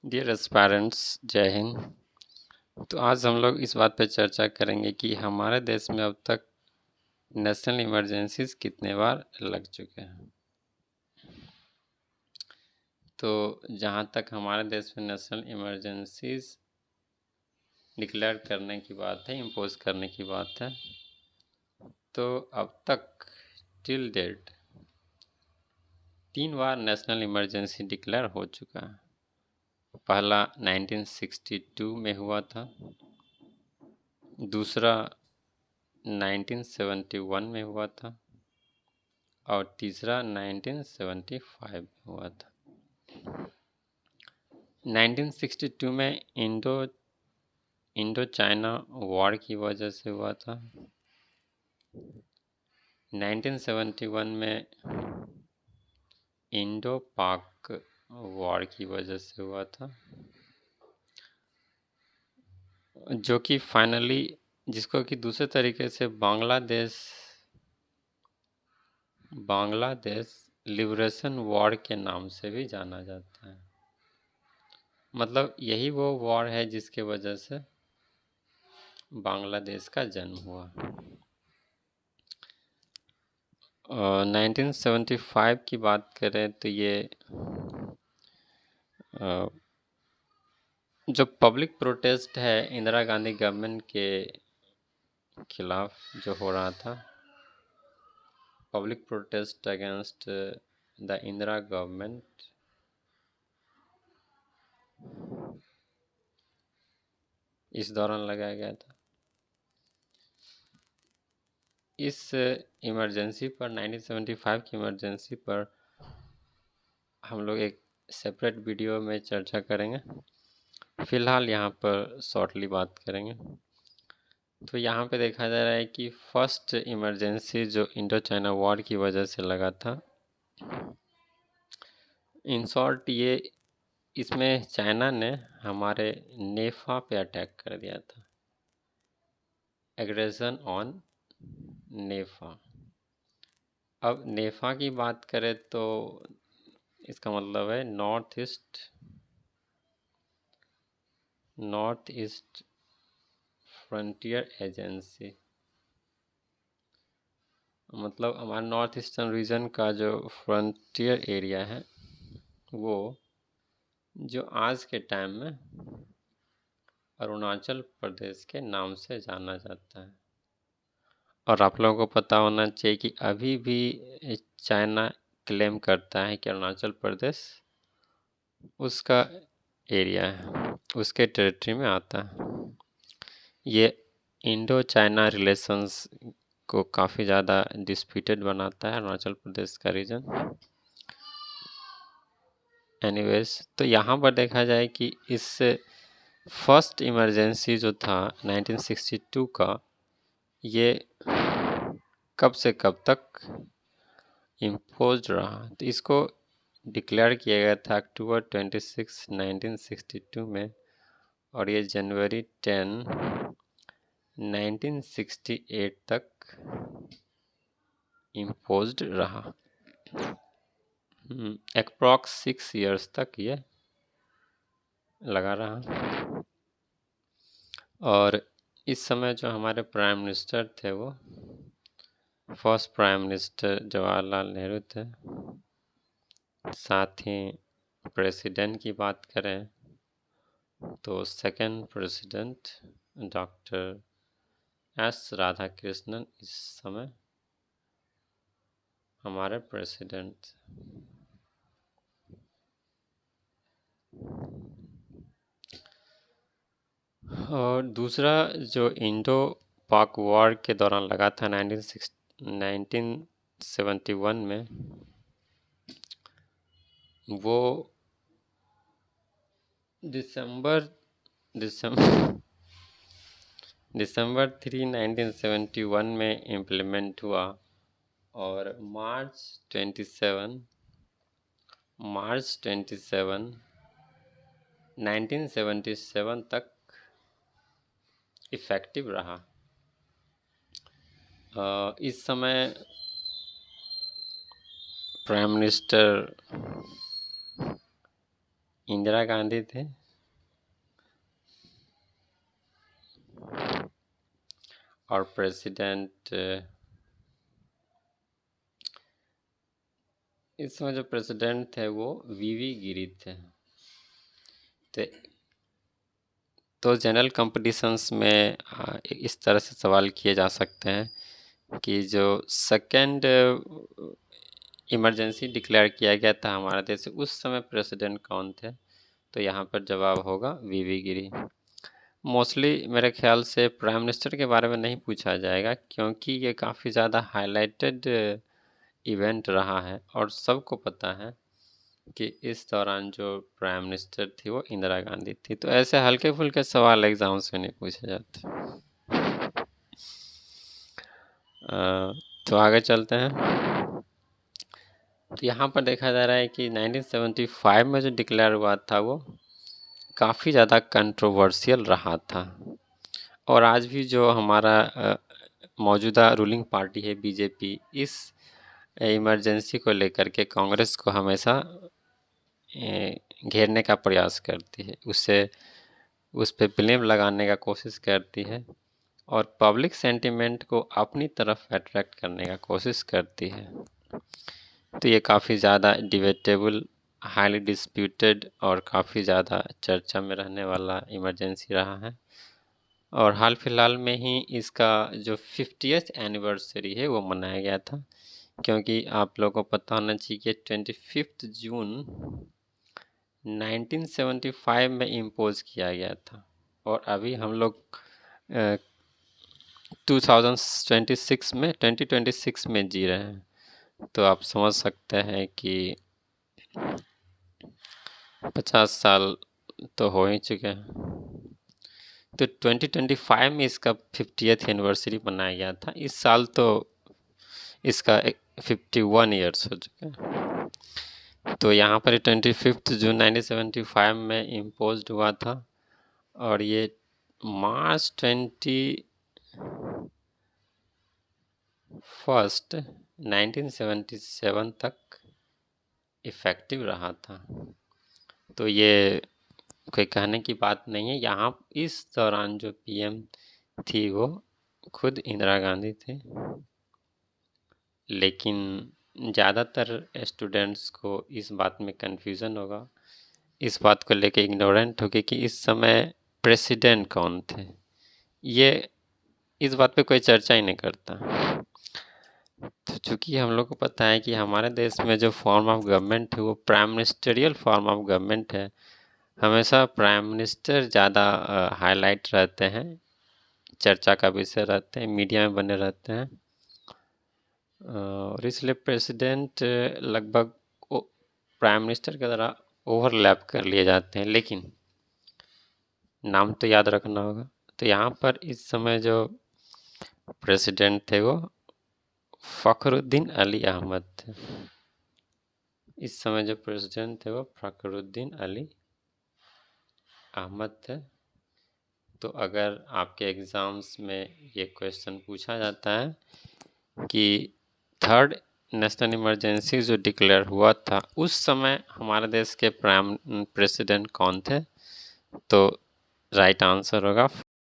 Dear aspirants, जय हिंद। तो आज हम लोग इस बात पे चर्चा करेंगे कि हमारे देश में अब तक नेशनल इमरजेंसीज कितने बार लग चुके हैं। तो जहाँ तक हमारे देश में नेशनल इमरजेंसीज डिक्लेयर करने की बात है, इम्पोज करने की बात है, तो अब तक टिल डेट 3 बार नेशनल इमरजेंसी डिक्लेयर हो चुका है। पहला 1962 में हुआ था, दूसरा 1971 में हुआ था और तीसरा 1975 में हुआ था। 1962 में इंडो चाइना वॉर की वजह से हुआ था। 1971 में इंडो पाक वॉर की वजह से हुआ था, जो कि फाइनली, जिसको कि दूसरे तरीके से बांग्लादेश लिबरेशन वॉर के नाम से भी जाना जाता है। मतलब यही वो वॉर है जिसके वजह से बांग्लादेश का जन्म हुआ। 1975 की बात करें तो ये जो पब्लिक प्रोटेस्ट है इंदिरा गांधी गवर्नमेंट के खिलाफ जो हो रहा था, public protest against the Indira government, इस दौरान लगाया गया था। इस इमरजेंसी पर 1975 की इमरजेंसी पर हम लोग एक सेपरेट वीडियो में चर्चा करेंगे। फिलहाल यहाँ पर शॉर्टली बात करेंगे। तो यहाँ पे देखा जा रहा है कि फर्स्ट इमरजेंसी जो इंडो चाइना वॉर की वजह से लगा था, इन शॉर्ट ये इसमें चाइना ने हमारे नेफा पे अटैक कर दिया था। एग्रेशन ऑन नेफा। अब नेफा की बात करें तो इसका मतलब है नॉर्थ ईस्ट फ्रंटियर एजेंसी। मतलब हमारा नॉर्थ ईस्टर्न रीजन का जो फ्रंटियर एरिया है, वो जो आज के टाइम में अरुणाचल प्रदेश के नाम से जाना जाता है। और आप लोगों को पता होना चाहिए कि अभी भी चाइना क्लेम करता है कि अरुणाचल प्रदेश उसका एरिया है, उसके टेरिटरी में आता है। ये इंडो चाइना रिलेशंस को काफ़ी ज़्यादा डिस्प्यूटेड बनाता है अरुणाचल प्रदेश का रीजन। एनीवेज, तो यहाँ पर देखा जाए कि इस फर्स्ट इमरजेंसी जो था 1962 का, ये कब से कब तक इम्पोज रहा। तो इसको डिक्लेयर किया गया था अक्टूबर 26, 1962 में, और ये जनवरी 10, 1968 तक इम्पोज्ड रहा। अप्रॉक्स 6 इयर्स तक ये लगा रहा। और इस समय जो हमारे प्राइम मिनिस्टर थे, वो first prime minister Jawaharlal Nehru थे। साथ ही प्रेसिडेंट की बात करें तो second president doctor S Radhakrishnan इस समय हमारे प्रेसिडेंट। और दूसरा जो इंडो पाक वॉर के दौरान लगा था 1971 में, वो दिसंबर दिसंबर दिसंबर 3, 1971 में इम्प्लीमेंट हुआ और मार्च 27, 1977 तक इफ़ेक्टिव रहा। इस समय प्राइम मिनिस्टर इंदिरा गांधी थे और प्रेसिडेंट इस समय जो प्रेसिडेंट थे वो वीवी गिरी थे। तो जनरल कंपटीशंस में इस तरह से सवाल किए जा सकते हैं कि जो सेकेंड इमरजेंसी डिक्लेयर किया गया था हमारे देश से, उस समय प्रेसिडेंट कौन थे? तो यहाँ पर जवाब होगा वीवी गिरी। मोस्टली मेरे ख्याल से प्राइम मिनिस्टर के बारे में नहीं पूछा जाएगा, क्योंकि ये काफ़ी ज़्यादा हाईलाइटेड इवेंट रहा है और सबको पता है कि इस दौरान जो प्राइम मिनिस्टर थी वो इंदिरा गांधी थी। तो ऐसे हल्के फुल्के सवाल एग्जाम्स में नहीं पूछे जाते। तो आगे चलते हैं। तो यहाँ पर देखा जा रहा है कि 1975 में जो डिक्लेयर हुआ था वो काफ़ी ज़्यादा कंट्रोवर्शियल रहा था, और आज भी जो हमारा मौजूदा रूलिंग पार्टी है बीजेपी, इस इमरजेंसी को लेकर के कांग्रेस को हमेशा घेरने का प्रयास करती है, उस पे ब्लेम लगाने का कोशिश करती है और पब्लिक सेंटिमेंट को अपनी तरफ अट्रैक्ट करने का कोशिश करती है। तो ये काफ़ी ज़्यादा डिबेटेबल, हाईली डिस्प्यूटेड और काफ़ी ज़्यादा चर्चा में रहने वाला इमरजेंसी रहा है। और हाल फिलहाल में ही इसका जो 50th एनिवर्सरी है वो मनाया गया था, क्योंकि आप लोगों को पता होना चाहिए कि 25 जून 1975 में इम्पोज किया गया था, और अभी हम लोग 2026 में जी रहे हैं। तो आप समझ सकते हैं कि 50 साल तो हो ही चुके हैं। तो 2025 में इसका 50th एनिवर्सरी मनाया गया था। इस साल तो इसका 51 ईयर्स हो चुके हैं। तो यहाँ पर 25 जून 1975 में इम्पोज हुआ था, और ये मार्च 21 1977 तक इफ़ेक्टिव रहा था। तो ये कोई कहने की बात नहीं है। यहाँ इस दौरान जो पीएम थी वो खुद इंदिरा गांधी थी, लेकिन ज़्यादातर स्टूडेंट्स को इस बात में कन्फ्यूज़न होगा, इस बात को लेके इग्नोरेंट होगी कि इस समय प्रेसिडेंट कौन थे। ये इस बात पे कोई चर्चा ही नहीं करता। तो चूँकि हम लोग को पता है कि हमारे देश में जो फॉर्म ऑफ गवर्नमेंट है वो prime ministerial form of government है, हमेशा प्राइम मिनिस्टर ज़्यादा हाईलाइट रहते हैं, चर्चा का विषय रहते हैं, मीडिया में बने रहते हैं, और इसलिए प्रेसिडेंट लगभग प्राइम मिनिस्टर की तरह ओवरलैप कर लिए जाते हैं, लेकिन नाम तो याद रखना होगा। तो यहाँ पर इस समय जो प्रेसिडेंट थे वो फ़खरुद्दीन अली अहमद थे। इस समय जो प्रेसिडेंट थे वो फ़खरुद्दीन अली अहमद थे। तो अगर आपके एग्ज़ाम्स में ये क्वेश्चन पूछा जाता है कि थर्ड नेशनल इमरजेंसी जो डिक्लेयर हुआ था उस समय हमारे देश के प्राइम प्रेसिडेंट कौन थे, तो राइट आंसर होगा